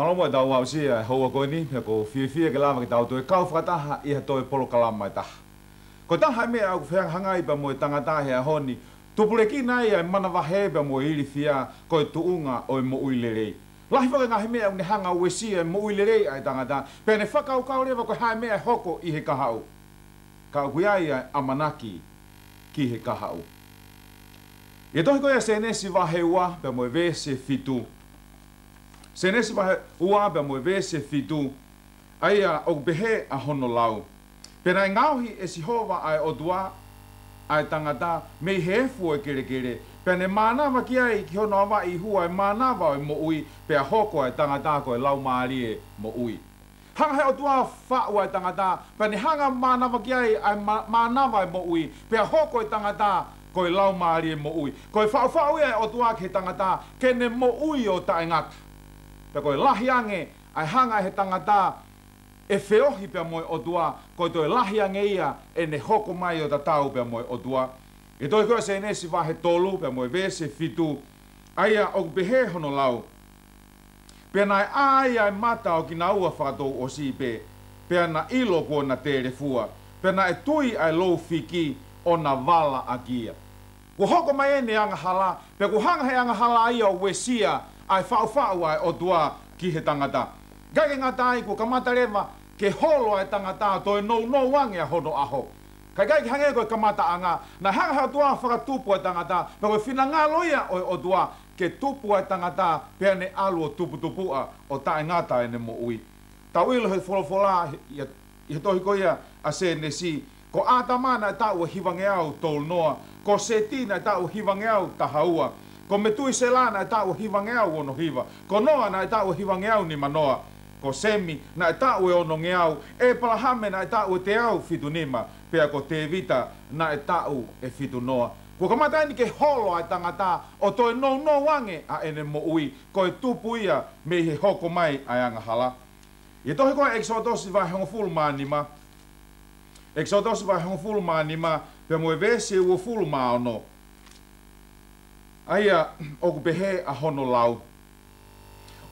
Halo mo tau au sia ho ko ni ko fi ke lama ke tau to kau fata I to polo kalama ta. Ko ta ha me au fe hanga I ba mo tangata he honi. Tu pule ki nai ai mana wa he ba mo ili fia ko tu unga o mo uilere. Lahi fa nga he me au ne hanga we sia mo uilere ai tangata. Pe ne fa kau kau le ko ha me hoko I he kahau. Ka guai ai amanaki ki he kahau. E tohi ko ia senesi wa he ua pe mo ve se fitu. Senesi wa ua pe mo ve se fitu. Aia o behe a hono lau. Pena ngauhi e si hova ai o dua ai tangata me he fu e kere kere. Pene mana wa ki ai ki hono wa I hua e mana wa mo ui pe a hoko ai tangata ko e lau maari e mo ui. Hanga he o dua fa ua ai tangata pene hanga mana wa ki ai mana wa mo ui pe a hoko ai tangata ko e lau maari e mo ui. Ko e whao ia o tua ke tangata ke ne mo ui o ta ngaka. Pe ko e lahi ange ai hanga he tangata e whiohi pia moe o tua ko e toi lahi ange ia e ne hoko mai o ta tau pia moe o tua. E toi koe se nesi wahe tolu pia moe vese fitu aia o pehe hono lau. Pia nai aia e mata o ki na ua whakatou o si pe. Pia na ilo ko na tere fua. Pia na e tui ai lou fiki o na vala a kia. Ko hoko mai ene anga hala, pe ko hanga he anga hala ia o wesia ai whau ai o tua ki he tangata. Gake ngata ai ko kamata rewa ke holo ai tangata toi no wange a hono aho. Kai gai hange ko kamata anga na hanga ha tua whakatupu ai tangata, pe ko whina ngā loia o tua ke tupu ai tangata pe ne alu o tupu o tae ngata ene mo ui. Tau ilo he wholofola I he tohi ko ia a se ne si ko atamana e tau hiwange au tol noa, ko setina e tau hiwange au tahaua, ko metui selana e tau hiwange au ono hiwa, ko noa na e tau hiwange au ni manoa, ko semi na e tau e ono ngeau, e palahame na e tau e te au fitu nima, pea ko te vita na e tau e fitu noa. Ko kamata ni ke holo ai tangata o toi no wange a ene mo ui, ko e tupu ia me he hoko mai ai anga hala. I tohi koe Exodus vai hongo fulma nima, Exodus vai hongo fulma nima, pe moe vese ua fulma ono. Aia oku pehe a hono lau.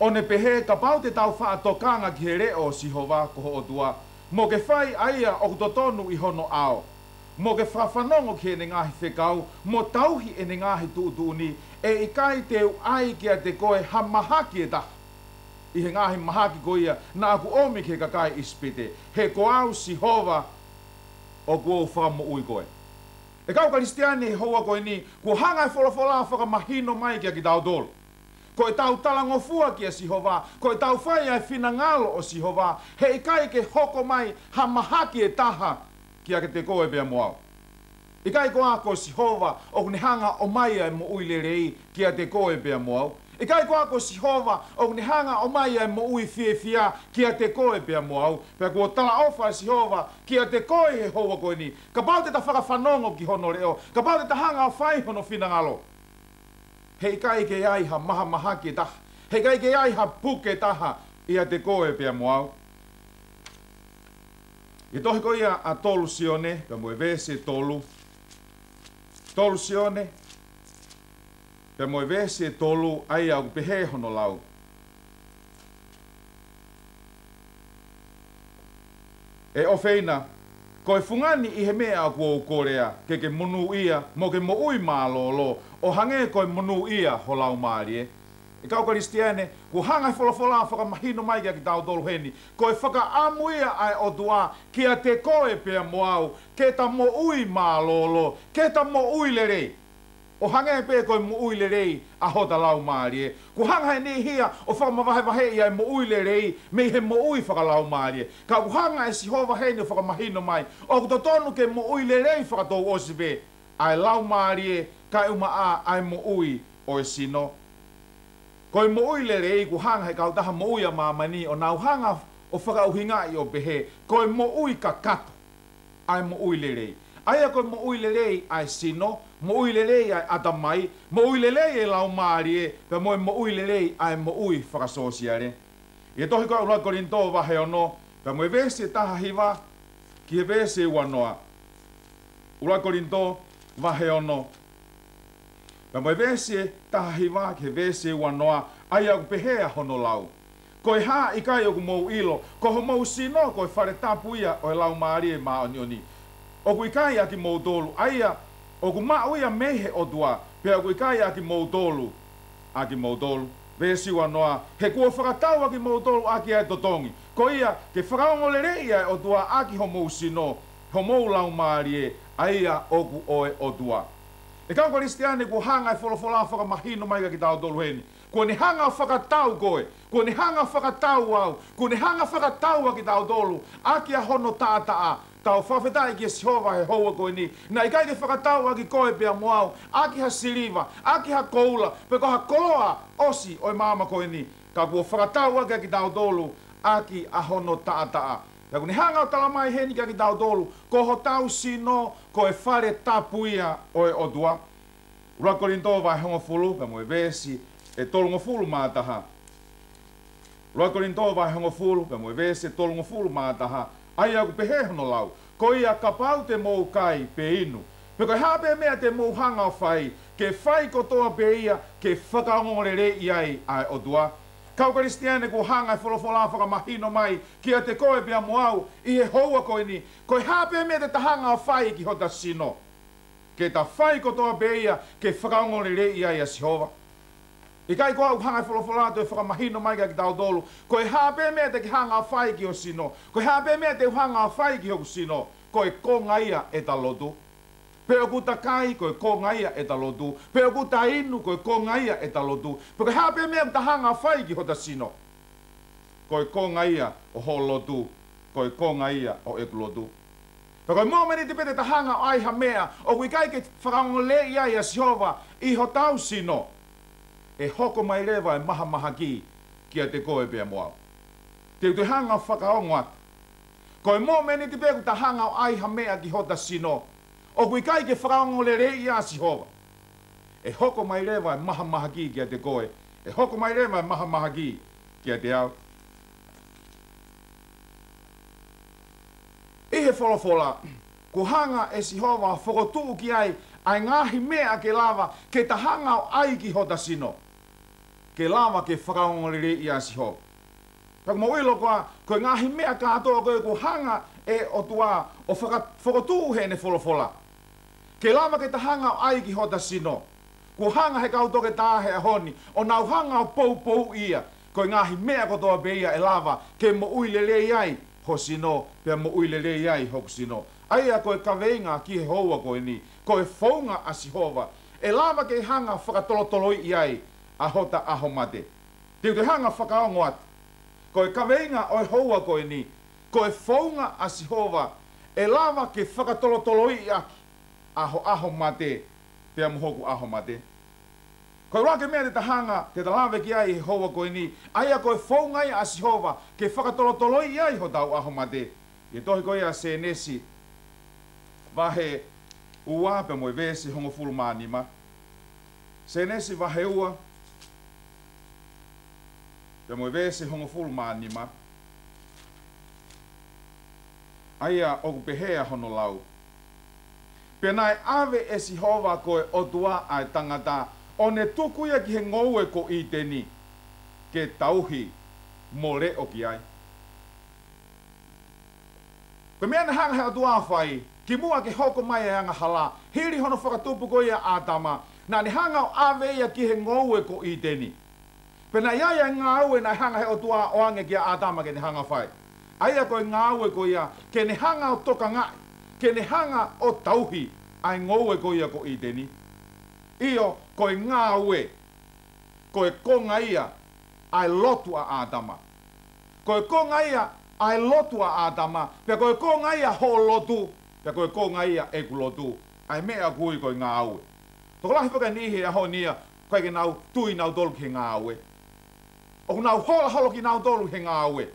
O ne pehe ka pau te tau wha tokanga ki he reo si hova ko ho tua. Mo ke whai aia oku totonu I hono ao. Mo ke whawhanongo ki ene ngahi whekau, mo tauhi ene ngahi tuutuni, e I kai teu ai kia te koe hamahaki e taha. I he ngahi mahaki ko ia, na aku omi ke kakai ispite. He ko au si hova o kuo whamo ui koe. E kau karistiani he hoa koe ni, ko hanga e wholofola whakamahino mai kia ki tau tolu. Ko e tau talangofua kia si hova, ko e tau whai ai whina ngalo o si hova, he I kai ke hoko mai ha mahaki e taha kia ke te koe pia moau. I kai ko ako si hova o kune hanga o mai ai mo ui le rei kia te koe pia moau. I kai ko ako si hova o kune hanga o mai ai mo ui fia kia te koe pia moau. Pea ko tala ofa si hova kia te koe he hoa koe ni. Ka pau te ta whakawhanongo ki hono reo. Ka pau te ta hanga o whai hono whinangalo. Hei kai ke ai ha maha ki taha. Hei kai ke ai ha puke taha ia te koe pia moau. I tohi ko ia a tolu sione, ka moe vese tolu. Tolu sione, pe moe vese tolu ai au pehe hono lau. E o feina, ko e fungani I he mea a kua ukorea, ke monu ia, mo ke mo ui mālolo, o hange ko e monu ia ho lau maari e. E kau karistiane, ko hanga e wholofola whakamahino mai kia ki tau tolu heni, ko e whakaamuia ai o tua kia te koe pia moau, ke ta mo ui mālolo, ke ta mo ui le rei. O hanga e pe ko e mo ui le rei a hota lau maari e. Ko hanga e ni hia o whakamawahe ia e mo ui le rei, me he mo ui whakalau maari e. Ka ko hanga e si hova heni o whakamahino mai, o ko tonu ke mo ui le rei whakatou osipe, ai lau maari e, ka uma a ai mo ui o e sino. Ko I mo ui le rei ku hanga he kau taha mo ui a mamani o nau hanga o whakauhinga I o pehe. Ko I mo ui ka kato ai mo ui le rei. Aia ko mo ui le rei ai sino, mo ui le rei ai atamai, mo ui le rei e lau maari e, pe mo ui le rei ai mo ui whakasosiare. I tohi ko ula korinto wahe ono, pe mo vese taha hiwa ki he vese wanoa. Ula korinto wahe ono. Pe mo vese taha hiwa ki he vese wanoa, ai au pehea hono lau. Koe ha i kai o ku mou ilo, ko ho mou sino koe whare tapuia o e lau maari e maa onioni. O ku i kai a ki mou tolu, aia o ku maa uia mehe o tua, pia o ku i kai a ki mou tolu, a ki mou tolu. Vesiwa noa, he kua whakatau a ki mou tolu a ki ai totongi. Ko ia, ke whakaongo le rei ai o tua a ki ho mou sino, ho mou lau maari e, aia o ku oe o tua. E kau Kristiane ku hanga e wholofola whakamahino mai ka ki tau tolu heni. Ko ni hanga whakatau koe, ko ni hanga whakatau au, ko ni hanga whakatau a ki tau tolu, a ki a hono tātaa, tau whawhetai ki e Sihova he hoa koe ni. Na i kai ke whakatau a ki koe pia moau, a ki ha siliva, a ki ha koula, pe ko ha koloa osi oi mama koe ni. Ka kua whakatau a ki tau tolu, a ki a hono tātaa. Ka ku ni hanga o talamai heni ki tau tolu, ko ho tau sino, ko e whare tapuia oe o dua. Ura korinto vai hongo fulu, ka mo e vesi, e tolungo fulu mātaha. Ura korinto vai hongo fulu, ka mo e vesi, e tolungo fulu mātaha. Ai aku pehe hono lau, ko ia kapau te mou kai pe inu. Pe koe hape mea te mou hanga o whai, ke whai kotoa pe ia, ke whakaongore re iai ai o dua. Kau Kristiane ku hanga e wholofola whakamahino mai, kia te koe pia moau, i he houa koe ni, koe hape mea te tahanga o whai ki hota sino. Ke ta whai kotoa pe ia, ke whakaongore re iai a Sihova. I kai koa hanga e wholofola to e whakamahino mai ki tau tolu, koe hape mea te hanga o whai ki o sino, koe hape mea te hanga o whai ki hoku sino, koe konga ia e ta lotu. Pe o kuta kai koe konga ia e ta lotu. Pe o kuta inu koe konga ia e ta lotu. Pe koe hape mea ta hanga whai ki hota sino. Koe konga ia o ho lotu. Koe konga ia o eku lotu. Pe koe mōmeni te pete ta hanga o aiha mea. O kui kai ke whakaongole ia i a Sihova i ho tau sino. E hoko mai rewa e maha maha ki a te koe pia moau. Te te hanga o whakaongo atu. Koe mōmeni te pete ta hanga o aiha mea ki hota sino. O kui kai ke whakaongo le rei a Sihova. E hoko mai rewa e maha maha ki a te koe. E hoko mai rewa e maha maha ki a te au. I he wholofola, ku hanga e Sihova whakotuu ki ai ngahi mea ke lava ke ta hanga o ai ki hota sino. Ke lava ke whakaongo le rei a Sihova. Ka mo ilo koe ngahi mea katoa koe ku hanga e o tua o whakotuu he ne wholofola. Ke lama ke tahanga o ai ki hota sino. Ku hanga he kautoke tāhe a honi. O nau hanga o pou ia. Koe ngahi mea kotoa pe ia e lava. Ke mo uilele iai ho sino. Pea mo uilele iai hoku sino. Aia koe kaweinga ki he houa koe ni. Koe whaunga a Sihova. E lava ke hanga whakatolotoloi iai a hota aho mate. Te te hanga whakaongo atu. Koe kaweinga o houa koe ni. Koe whaunga a Sihova. E lava ke whakatolotoloi iaki. Aho mate, pea mohoku aho mate. Koe wake mea te tahanga, te talawe ki ai he hoa koe ni, aia koe whaungai a Sihova, ke whakatolotoloi iai ho tau aho mate. I tohi koe a se nesi, wahe ua pe moe vesi hongo fulu maanima. Se nesi wahe ua, pe moe vesi hongo fulu maanima. Aia oku pehea hono lau. Penai ave e Sihova koe otua ai tangata, o ne tukuia ki he ngoue ko i teni, ke tauhi mo re o ki ai. Pe mea ne hanga he otua whai, ki mua ke hoko mai e anga hala, hiri hono whakatupu ko ia ātama, na ni hanga o ave ia ki he ngoue ko i teni. Pena iaia ngā ue na hanga he otua o ange ki a ātama ke ne hanga whai. Aia koe ngā ue ko ia, ke ne hanga o toka ngai, ke ne hanga o tauhi ai ngoue ko ia ko i teni. Io koe ngā ue, koe konga ia ai lotu a ātama. Koe konga ia ai lotu a ātama, pe koe konga ia ho lotu, pe koe konga ia eku lotu, ai mea kui koe ngā ue. Toko lahi paka nihi a ho nia, koe ke nau tui nau tolu ki ngā ue. O nau hola holo ki nau tolu ki ngā ue.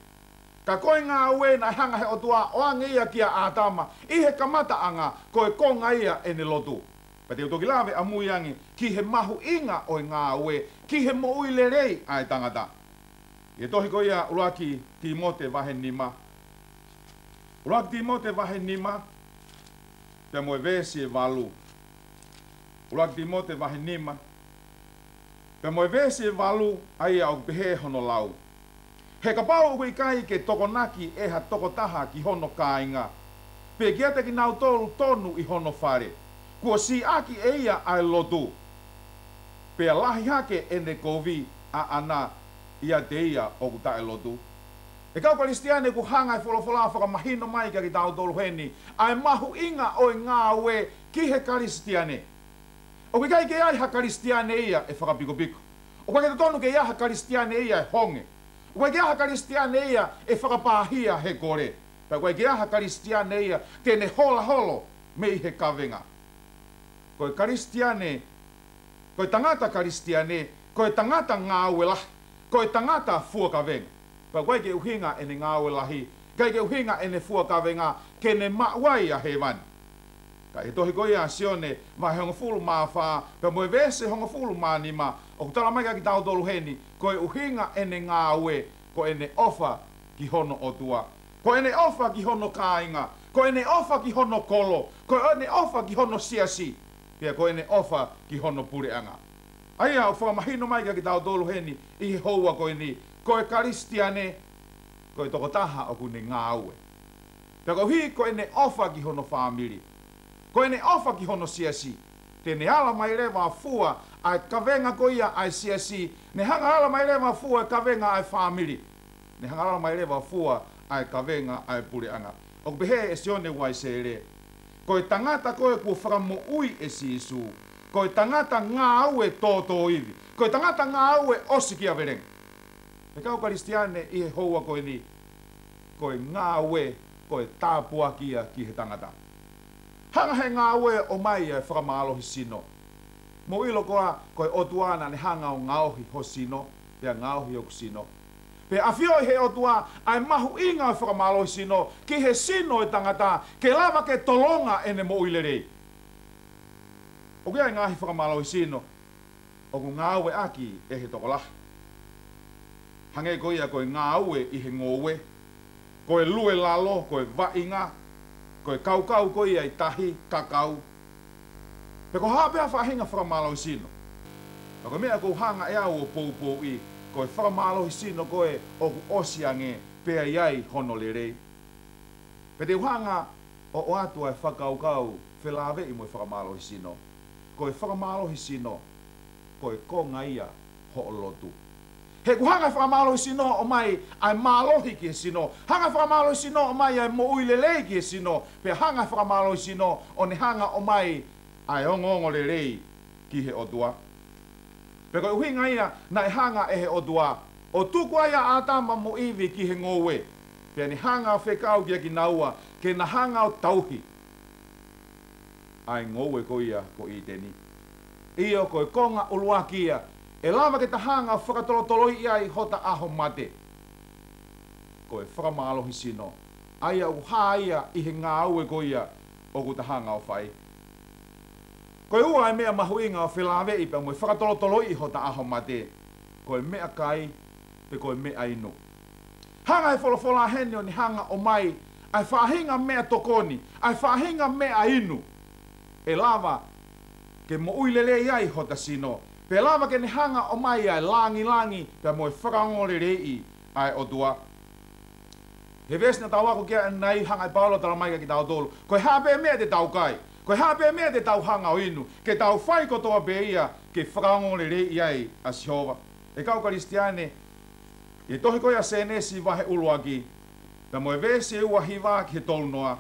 Ka koe ngā ue na hanga he otua o ange ia ki a ātama, i he kamata anga koe konga ia e ne lotu. Pa te utoki lawe a muiangi ki he mahu inga o ngā ue, ki he mo uile rei ai tangata. I tohi ko ia uraki Timote wahe nima. Uraki Timote wahe nima, te moe vesi e walu. Uraki Timote wahe nima, te moe vesi e walu ai au pehe hono lau. He ka pau ui kai ke tokonaki e ha tokotaha ki hono kāinga. Pe kia te ki nau tolu tonu i hono whare. Kua si aki eia ai lotu. Pe lahi hake e ne kovi a ana ia te ia o ku tae lotu. E kau karistiane ku hanga e wholofola whakamahino mai ki tau tolu heni. Ai mahu inga o ngā ue ki he karistiane. O ki kai ke ai ha karistiane ia e whakapiko-piko. O kai ke tonu ke ia ha karistiane ia e honge. O kai ke aha karistiane ia e whakapāhia he kore. Pai koe ke aha karistiane ia tēne hola holo me i he kawenga. Koe karistiane, koe tangata karistiane, koe tangata ngā ue lahi, koe tangata fua kawenga. Pai koe ke uhinga e ne ngā ue lahi, kai ke uhinga e ne fua kawenga, ke ne mawai a he wani. Kai he tohi koe a sione, ma he honga fulu maa wha, pai moe vese honga fulu maa nima, o kutala mai ki tau tolu heni, koe uhinga e ne ngā ue, koe ne ofa ki hono o tua. Koe ne ofa ki hono kāinga, koe ne ofa ki hono kolo, koe ne ofa ki hono siasi, pia koe ne ofa ki hono pureanga. Aia o whakamahino mai ki tau tolu heni, i he houa koe ni, koe karistiane, koe toko taha o kune ngā ue. Pia koe hi koe ne ofa ki hono whamiri, koe ne ofa ki hono siasi, te ne ala mai rewa fua, ai kawenga koia ai siasi, ne hanga ala mai rewa fua ai kawenga ai whamiri, ne hanga ala mai rewa fua ai kawenga ai pureanga. O behe e sione wai se re. Koe tangata koe kua whakamo ui e sisu. Koe tangata ngā aue tōtō iwi. Koe tangata ngā aue osi ki a vereng. E kau karistiane i he houa koe ni. Koe ngā aue koe tāpua kia ki he tangata. Hanga he ngā aue o mai e whakamālohi sino. Mo ilo koa koe otuana ne hanga o ngāohi ho sino. Pea ngāohi o kusino. Pe awhio he otua ai mahu inga e whakamālohi sino ki he sino e tangata ke lava ke tolonga ene mo uilerei. O kia ngāhi whakamālohi sino o ku ngāue aki e he tokolahi. Hange koia koe ngāue i he ngōwe, koe lue lalo, koe vainga, koe kaukau koia i tahi, kakau. Pe ko hapea whahinga whakamālohi sino. Pa ko mea kou hanga e au o pou i koe whakamālohi sino koe o ku osiange pea iai hono le rei. Pe te uhanga o atua e whakaukau whelawe i moe whakamālohi sino. Koe whakamālohi sino, koe konga ia ho o lotu. He ku hanga whakamālohi sino o mai ai mālohi ki he sino. Hanga whakamālohi sino o mai ai mo uilelei ki he sino. Pe hanga whakamālohi sino o ne hanga o mai ai ongo le rei ki he otua. Pe koe uhinga ia na e hanga e he otua. O tuku aia ātama mo iwi ki he ngōwe. Pe ni hanga o whekau kia ki naua ke na hanga o tauhi. Ai ngōwe ko ia ko i teni. Io koe konga ulua kia. E lava ke ta hanga o whakatolotoloi ia i hota aho mate. Koe whakamālohi sino. Aia u haia i he ngā aue ko ia o ku ta hanga o whai. Koe ua e mea mahuinga o whelawe i pa moe whakatolotoloi i hota aho mate. Koe mea kai pe koe mea inu. Hanga e wholofola hene o ni hanga o mai. Ai whahinga mea tokoni. Ai whahinga mea inu. E lava ke mo uilele iai hota sino. Pe lava ke ni hanga o mai ai langi pe moe whakangole rei ai o tua. He vesna tau ako kia nai hanga i paolo tala mai ki tau tolu. Koe hape mea te tau kai. Koe hape mea te tau hanga o inu. Ke tau whai kotoa pe ia ke whakangole rei iai a Sihova. E kau karistiane, e tohi koia senesi wahe uluaki. Pe moe vese ua hiva ki he tolu noa.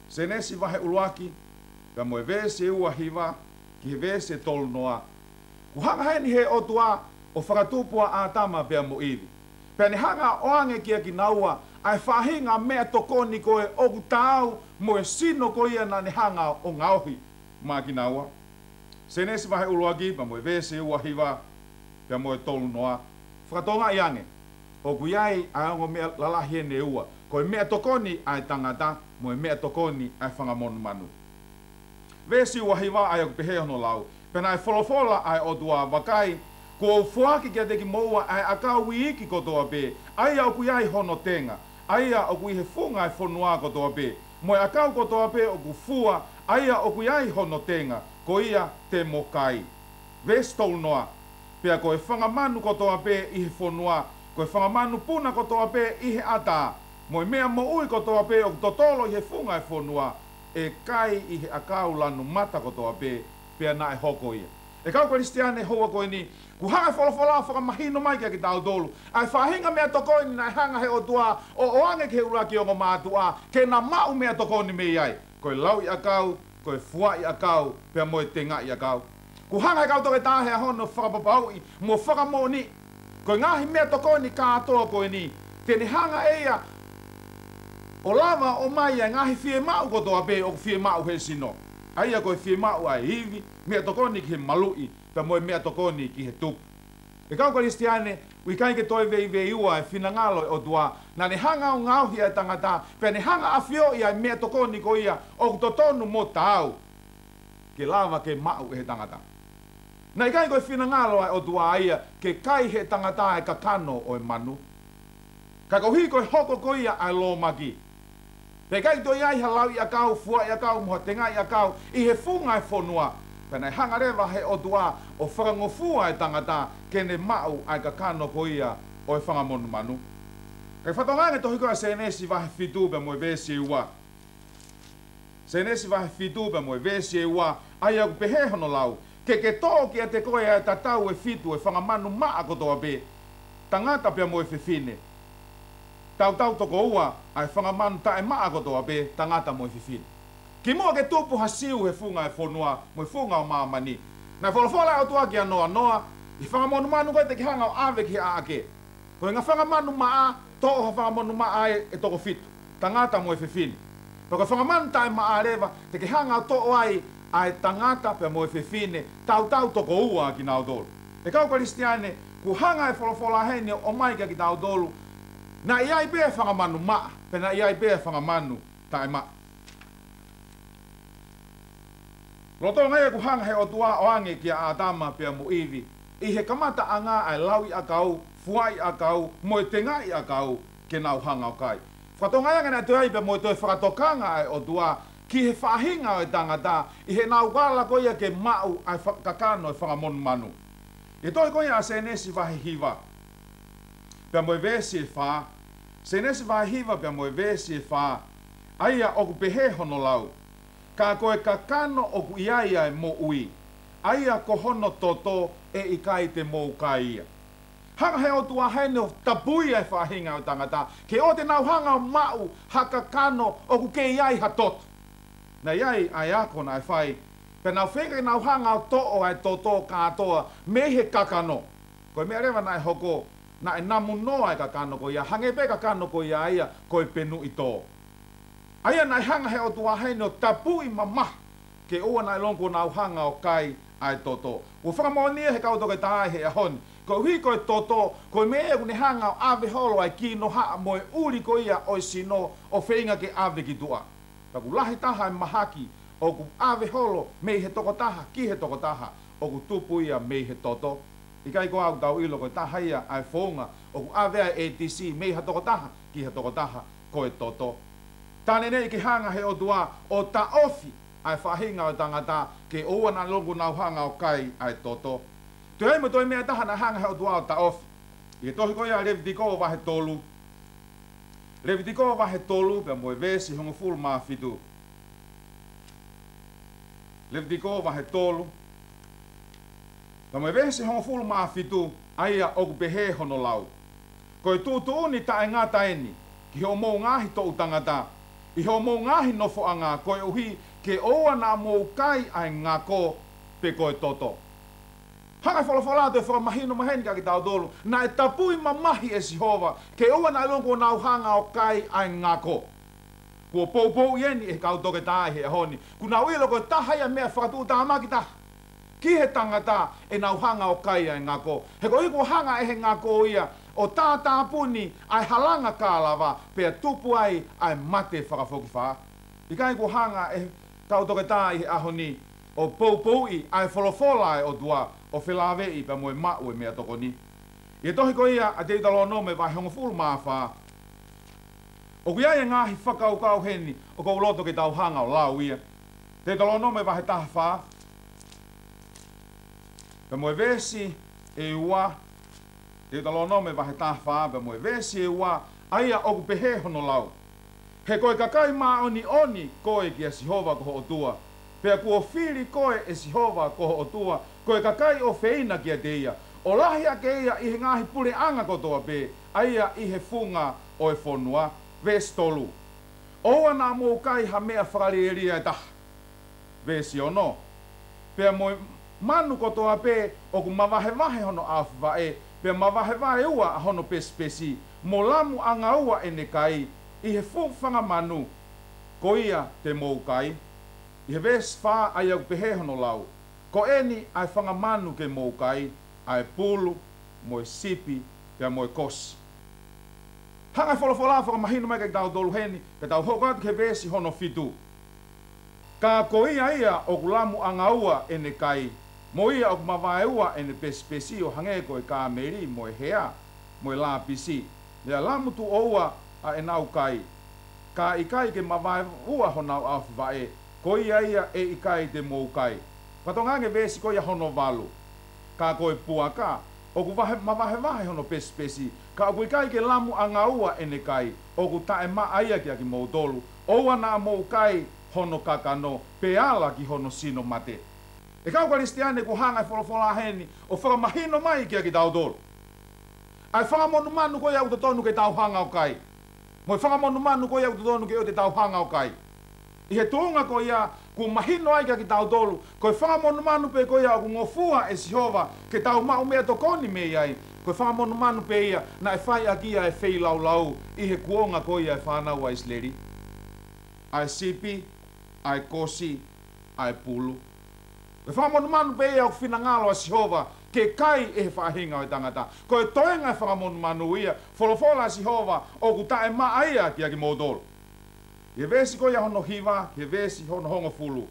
Senesi wahe uluaki. Pe moe vese ua hiva ki he vese tolu noa. Ku hanga heni he otua o whakatupua a tama pia mo iwi. Pea ni hanga oange kia ki naua ai whahinga mea tokoni koe o ku tau mo e sino ko ia na ni hanga o ngauhi ma ki naua. Senesi wahe uluaki, pea mo e vese ua hiva, pea mo e tolu noa. Whakatonga i ange, o ku iai ai ongo mea lalahi ene ua. Koe mea tokoni ai tangata, mo e mea tokoni ai whangamonu manu. Vese ua hiva ai o ku pehe hono lau. Pena ai wholofola ai o tua wakai, ko fuaki kia teki moua ai akau iki kotoa pe, ai au kui ai hono tenga, ai au kui he funga ai whonua kotoa pe, moe akau kotoa pe o ku fua, ai au kui ai hono tenga, ko ia te mokai. Vestol noa, pea ko e whangamanu kotoa pe i he whonua, Koe whangamanu puna kotoa pe i he ata. Moi mea mo ui kotoa pe o totolo i he funga e whonua. E kai i he akau lanu mata kotoa pe pea na e hoko ia. E kau Kristiane hoa koe ni, ku hanga wholofola whakamahino mai kia ki tau dolu. Ai whahinga mea toko ni nai hanga he o tua o oange ke ura ki o ngo mātua, ke na mau mea toko ni mei ai. Koe lau i akau, koe fua i akau, pea moe tenga i akau. Ku hanga e kau toke tāhe a hono whakapapau i, mo whakamo ni. Koe ngahi mea toko ni kātoa koe ni, teni hanga eia, o lava o mai ai ngahi fie mau kotoa pe o fie mau he sino. Aia koe fie mau ai hivi, mea tokoni ki he malui, pa moe mea tokoni ki he tupu. E kau Kristiane, ui kai ke toi vei ua e finangalo o tua, na ne hanga o ngauhi ai tangata, pe ne hanga a fio i ai mea tokoni ko ia, o totonu mo tau, ke lava ke mau he tangata. Na i kai koe finangalo ai o tua aia, ke kai he tangata e kakano o e manu. Ka kohi koe hoko ko ia ai lo maki. Pe kai toi ai halau i akau, fua i akau, moha tenga i akau, i he funga e whonua. Pena hanga rewa he o tua o whakangofua e tangata, kene mau ai kakano ko ia o e whangamonu manu. Kai whatongange tohi koe senesi vahe fitu pe moe vesi ua. Senesi vahe fitu pe moe vesi ua, ai au pehe hono lau, ke tō ki a te koe ai tatau e fitu e whangamanu maa kotoa pe, tangata pe moe fefine. Tau toko ua, ai whangamanu tae maa kotoa pe, tangata moe fefine. Ki mua ke tupu hasiu he funga e whonua, moe funga o maamani. Nai wholofola au tua ki a noa, i whangamonu manu koe te ki hanga o ave ki a ake. Koe ngā whangamanu maa, tō ha whangamonu maa e toko fitu, tangata moe fefine. Paka whangamanu tae maa rewa, te ki hanga o tō ai, ai tangata pe moe fefine, tau toko ua ki nao dolu. E kau Kristiane, ku hanga e wholofola heni o mai ki tau dolu, na iai pēr whangamanu maa, pe na iai pēr whangamanu tae maa. Roto ngai ku hanga he o tua o ange ki a atama pia mo iwi, i he kamata anga ai lau i akau, fuai akau, moe tenga i akau, ke nau hanga o kai. Whato ngai anga na te ai pe moe toi whakatokanga ai o tua, ki he whahinga o e tangata, i he nau kala koia ke mau ai kakano e whangamonu manu. I toi koia a senesi vahe hiva, pia moe vesi e wha, senesi vahe hiva pia moe vesi e wha, aia oku pehe hono lau, ka koe kakano oku iaia e mo ui, aia ko hono toto e i kai te mou kai ia. Hanga he o tua hene o tapui e whahinga o tangata, ke o te nau hanga o mau haka kano oku ke iai ha toto. Na iai ai ako na e whai, pe nau whenga nau hanga o to'o ai toto katoa me he kakano. Koe mea rewa na e hoko, na e namu noa e kakano ko ia, hange pe kakano ko ia ia, koe penu i tō. Aia nai hanga he o tua hene o tapui mamah, ke ua nai lonko nau hanga o kai ai toto. Ko whakamonia he kautoke tae he ahoni, ko hui koe toto, koe mea kune hanga o ave holo ai kino haa moe uri ko ia oi sino o whenga ke ave ki tua. Taku lahi taha e mahaki, o ku ave holo mei he toko taha, ki he toko taha, o ku tupu ia mei he toto. I kai ko au tau ilo koe taha ia ai whonga, o ku ave ai ATC mei he toko taha, ki he toko taha, koe toto. Tāne nei ki hanga he o tua o ta ofi ai whahinga o tangata ke oua na longu nau hanga o kai ai toto. Tu hei mo toi mea taha na hanga he o tua o ta ofi. I tohi koia Levitiko wahe tolu. Levitiko wahe tolu pia moe vesi hongo fulu maa fitu. Levitiko wahe tolu. Pia moe vesi hongo fulu maa fitu aia oku pehe hono lau. Koe tuuni tae ngā taeni ki ho mou ngahi to utangata. I ho mou ngahi nofo anga koe uhi ke oa na mou kai ai ngako pe koe toto. Hanga wholofola te whakamahino maheni ka ki tau dolu, na e tapui mamahi e Sihova, ke oa na longo nau hanga o kai ai ngako. Kua pou ieni e kau toke tae he ahoni, ku nau ilo koe tahaia mea whakatu tāmaki taha. Ki he tangata e nau hanga o kai ai ngako. He ko hiko hanga e he ngako ia, o tātā puni ai halanga kālawa pea tupu ai mate whakafoki wha. I kai ko hanga e kau toke tā i ahoni o pou i ai wholofola e o dua o whelawe i pa moe mau e mea toko ni. I tohi ko ia a te italo no me vai hongo fulu maa wha. O kui ai e ngahi whakau kau heni o kou loto ke tau hanga o lau ia. Te italo no me vai taha wha. Pa moe vesi e ua Te talo no me vahe tafa be mo vesi e wa aia o pehe hono lau. He koe kakai ma oni koe ki a Sihova ko otua. Pea ku o fili koe e Sihova ko otua. Koe kakai o feina ki a te ia. O lahi ake ia i he ngahi pule anga kotoa pe. Aia i he funga o e fonua. Vesi tolu. Oa na mō kai ha mea whakari e ria e taha. Vesi ono. Pea mo manu kotoa pe o ku mawahe hono awhiwa e. Pea mawahe ua hono pesi. Mo lamu anga ua e ne kai. I he whanga manu. Ko ia te mō kai. I he vesi wha ai au pehe hono lau. Ko eni ai whanga manu ke mō kai. Ai pulu, mo e sipi, pea mo e kosi. Hanga wholofola whakamahino mai kei tau tolu heni. Ke tau hokatu ke vesi hono fitu. Ka ko ia o kulamu anga ua e ne kai. Mo ia o kumawae ua e ne pesi o hange ko e ka meri mo e hea, mo e la pisi. Lea lamu tu oua a e nau kai. Ka i kai ke mawae ua honau awhiwae. Ko ia e i kai te mou kai. Patongange vesi ko ia hono walu. Ka ko e puaka. O ku mawahe hono pesi. Ka o ku i kai ke lamu anga ua e ne kai. O ku tae ma aia ki a ki mou tolu. Oua na mou kai hono kakano. Peala ki hono sino mate. E kau karistiane ku hanga e wholofola heni. O whakamahino mai ki a ki tau tolu. Ai whakamonu manu ko ia utotonu ke tau hanga o kai. Moi whakamonu manu ko ia utotonu ke o te tau hanga o kai. I he tuunga ko ia ku mahino ai ki tau tolu. Ko i whakamonu manu pe ko ia ku ngofua e Sihova ke tau mau mea tokoni me iai. Ko i whakamonu manu pe ia na e whai akia e whei lau. I he kuonga ko ia e whanau a isleri. Ai sipi, ai kosi, ai pulu. Ko i whakamonu manu pe ia ku whinangalo a Sihova ke kai e whahinga o tangata. Ko e toenga e whakamonu manu ia. Wholofola Sihova o ku tae ma aia ki a ki mōtolo. He vesi ko ia hono hiva, he vesi hono hongo fulu.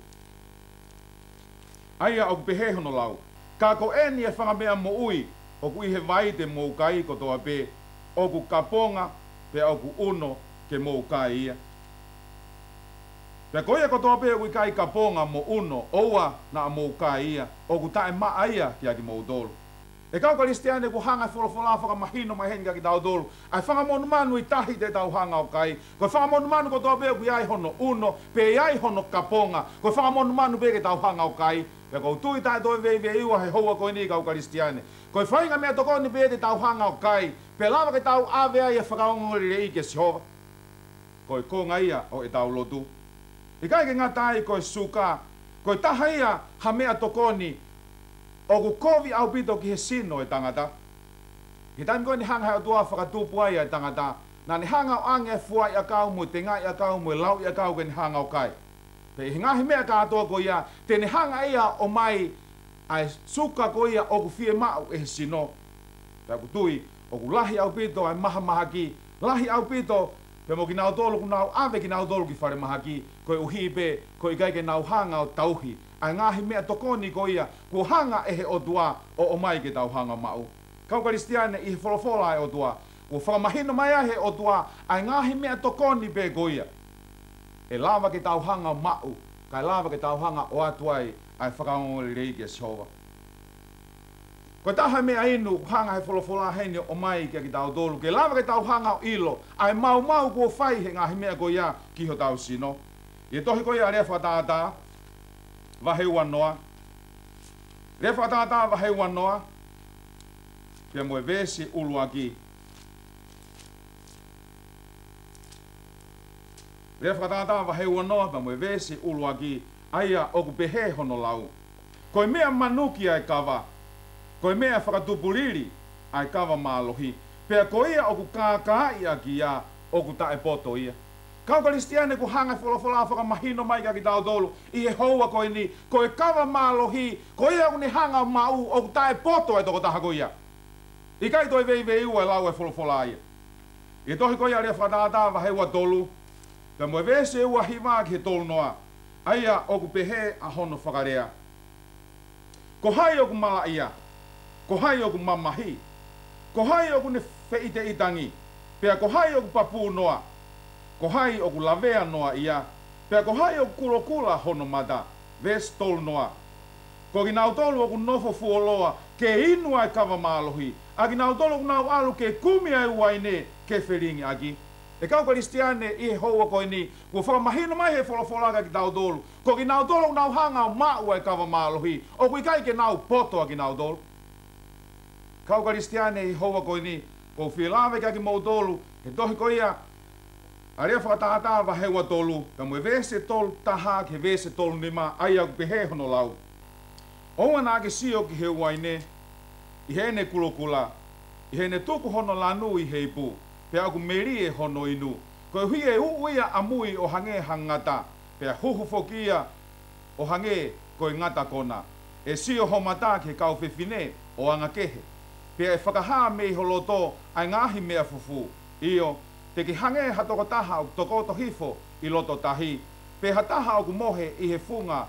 Aia o ku pehe hono lau. Ka ko eni e whangamea mo ui, o ku i he vai te mou kai ko toa pe, o ku kaponga, pe o ku uno ke mou kai ia. Pe ko ia ko toa pe o ku i kai kaponga mo uno, oua na mou kai ia, o ku tae ma aia ki a ki mou tolu. E kau karistiane ku hanga wholofola whakamahino mai henga ki tau tolu. Ai whangamonu manu i tahi te tau hanga o kai. Ko whangamonu manu ko toa peo ku iai hono uno, pe iai hono kaponga. Ko whangamonu manu pe ke tau hanga o kai. Pe kou tui tae toi vei iua he hoa koe ni kau karistiane. Ko whainga mea tokoni pe te tau hanga o kai. Pe lava ke tau awea ia whakaongori rei ke Sihova. Ko i konga ia o e tau lotu. I kai ke ngatai ko i suka. Ko i taha ia ha mea tokoni. O ku kovi au pito ki he sino e tangata. Ki taimi koe ni hanga hea tua whakatupu ai e tangata. Na ni hanga o ange fuai a kau mo te ngai a kau mo lau i a kau ke ni hanga o kai. Pe hi ngahi mea ka atoa ko ia. Te ni hanga ia o mai ai suka ko ia o ku fie mau e he sino. Pe ku tui o ku lahi au pito ai maha ki. Lahi au pito pe mo ki nau tolu ku nau ave ki nau tolu ki whare maha ki. Ko i uhi pe ko i kai ke nau hanga o tauhi. Ai ngahi mea tokoni ko ia, ku hanga e he otua o mai ke tau hanga mau. Kau karistiane i he wholofola e otua, ku whakamahino mai a he otua, ai ngahi mea tokoni pe ko ia. E lava ke tau hanga mau, kai lava ke tau hanga o atuai, ai whakaongori rei ke Sihova. Ko taha mea inu, hanga he wholofola heni o mai ke tau tolu, ke lava ke tau hanga o ilo, ai mau ku whai he ngahi mea ko ia, ki ho tau sino. I tohi ko ia rea whatata, vahe wanoa. Rea whatata vahe wanoa. Pia moe vesi ulua ki. Rea whatata vahe wanoa. Pia moe vesi ulua ki. Aia oku pehe hono lau. Koe mea manuki ai kawa. Koe mea whakatupuliri ai kawa maalohi. Pia ko ia oku kākai a ki ia oku tae poto ia. Kau karistiane ku hanga wholofola whakamahino mai ka ki tau tolu. I he houa koe ni, koe kawa mālohi, koe ia ku ni hanga mau o ku tae poto e toko taha ko ia. I kai toi vei ua e lau e wholofola ia. I tohi ko ia rea whatata wahe ua tolu. Ka moe vese ua hiwa ki he tolu noa. Aia o ku pehe a hono whakarea. Ko hai o ku mala ia. Ko hai o ku mamahi. Ko hai o ku ne feite itangi. Pea ko hai o ku papu noa. Ko hai o ku lavea noa ia. Pea ko hai o ku kula hono mata. Ves tolu noa. Ko ki nau tolu ku nofo fuoloa ke inu ai kawa malohi. A ki nau tolu ku nau alu ke kumi ai waine ke wheringi aki. E kau Kristiane i hoa koe ni, kua whakamahina mai he wholawholanga ki tau tolu. Ko ki nau tolu nau hanga o mau ai kawa malohi. O kui kai ke nau poto a ki nau tolu. Kau Kristiane i hoa koe ni, ko whilawe ka ki mau tolu, he tohi ko ia, a rea whakataata wa hewa tolu, ka mwe vese tolu taha ke vese tolu nima, ai au pehe hono lau. Oa nā ke sio ki he waine, i he ne kulokula, i he ne tuku hono lanu i he ipu, pe aku meri e hono inu. Ko hui e uia amui o hange hangata, pe huhu fokia o hange koe ngata kona. E sio homata ke kau whiwhine o anga kehe. Pe e whakaha mei holoto ai ngahi mea fufu. Io, te ki hange hatoko taha o tokoto hifo i loto tahi. Pe hataha o ku mohe i he funga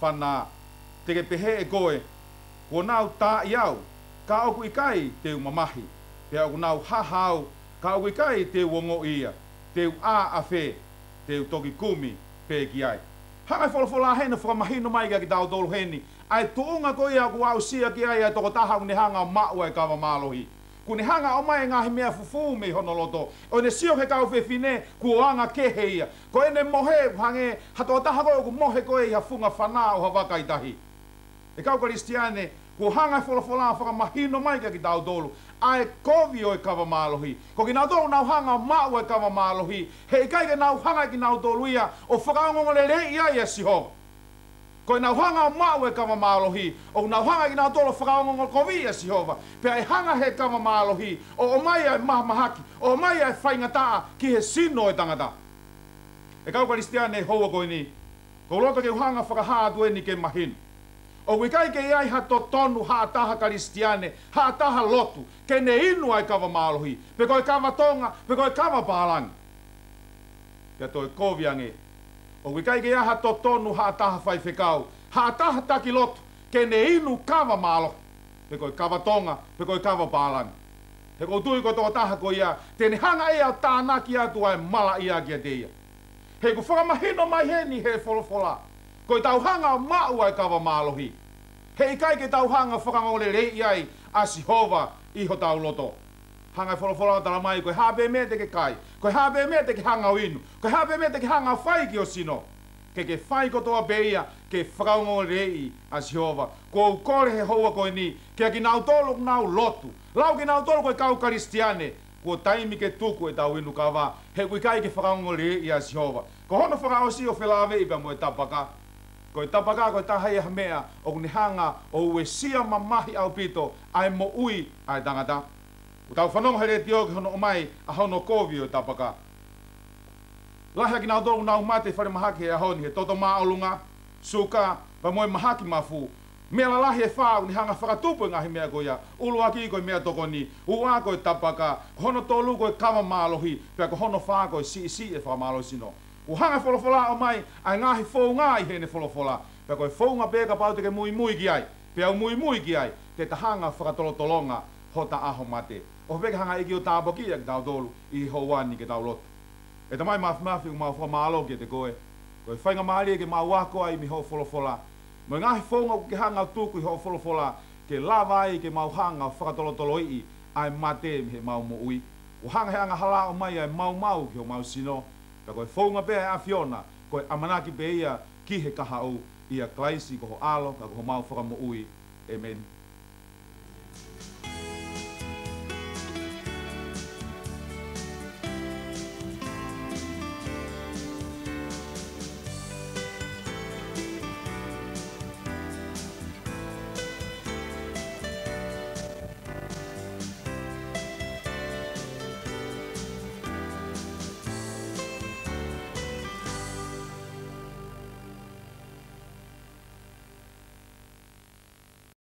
whana te ke pehe e koe. Ko nau tā iau, ka oku i kai te umamahi. Pe oku nau hahau, ka oku i kai te wongo ia. Te u a whe, te u toki kumi, pe ki ai. Hangai wholofola hena whakamahino mai ki tau tolu heni. Ai tuunga ko ia ku au sia ki ai toko taha uni hanga o maua e kawa malohi. Kuni hanga o mai ngahi mea fufu me honoloto. O ne sio he kau whewhine ku anga kehe ia. Ko ene mohe hange hatoa taha koe ku mohe koe ia funga whana o hawaka i tahi. E kau Kristiane, ku hanga wholofola whakamahino mai ki tau tolu. Ai kovi o e kawa malohi. Ko ki nau tolu nau hanga o maua e kawa malohi. He i kai ke nau hanga ki nau tolu ia o whakaongongole le ia ia siho. Ko nau hanga o mau e kawa malohi, o nau hanga ki nau tolo whakaongongo kovi e Sihova. Pea e hanga he kawa malohi, o mai ai mahamahaki, o mai ai whaingataa ki he sino e tangata. E kau Kristiane hoa koe ni, ko loto ke uhanga whakahātu e ni ke mahinu. O wikai ke iai hato tonu haataha Kristiane, haataha lotu, ke ne inu ai kawa malohi, pe koe kawa tonga, pe koe kawa pālangi. Pea toi koviange, o wikai ke aha to tonu haataha whai whekau, haataha taki lotu, ke ne inu kawa malo, pe koe kawa tonga, pe koe kawa pālangi. He ko tui ko tō taha ko ia, tēne hanga e au tānaki atu ai mala ia kia te ia. He ko whakamahino mai heni he wholofola, ko i tau hanga o mau ai kawa malohi. He i kai ke tau hanga whakangole rei iai a Sihova iho tau loto. Hanga i wholofola o tala mai, koe hape me te ke kai, koe hape me te ke hanga o inu, koe hape me te ke hanga o whai ki o sino. Ke whai kotoa beia, ke whakaungole rei a Sihova. Ko u kore he hoa koe ni, ke ki nau tolo nau lotu. Lau ki nau tolo koe kau Kristiane, ko taimi ke tuku e tau inu kawa, he kui kai ke whakaungole rei a Sihova. Ko hono whakaosi o whelawe ipa mo e tapaka. Ko e tapaka ko e tahai aha mea o kuni hanga o ue sia mamahi au pito ai mo ui ai tangata. O tau whanonga here te oki hono o mai a hono kovi o tapaka. Lahia ki nau tolu nau mate whare mahaki e ahoni he toto maa olunga, suka, pa moe mahaki mafu. Mea la lahi e whaa ni hanga whakatupu ngahi mea koia, ulu aki koe mea toko ni, ua koe tapaka, hono tolu koe kama maalohi, pia ko hono whaa koe si e whakamalo sino. U hanga wholofola o mai, ai ngahi whounga i hene wholofola. Pea koe whounga pēka pau teke mui ki ai. Pea mui ki ai, te tahanga whakatolotolonga hota aho mate. O pēka hanga iki o tāpoki e ki tau tolu i houani ke tau lotu. E tamai mafi u mau whamalo ki te koe. Koe whainga maari e ke mau wako ai mi ho wholofola. Mo ngahi whounga ke hanga tuku i ho wholofola, ke lava ai ke mau hanga whakatolotolo i ai mate mi he mau mo ui. U hanga he anga hala o mai ai mau ki o mau sino. Ka koe whaunga pēa e a Fiona, koe amanaki pe ia ki he kaha au, ia klaisi ko ho alo, ka ko ho mau whakamo ui. Amen.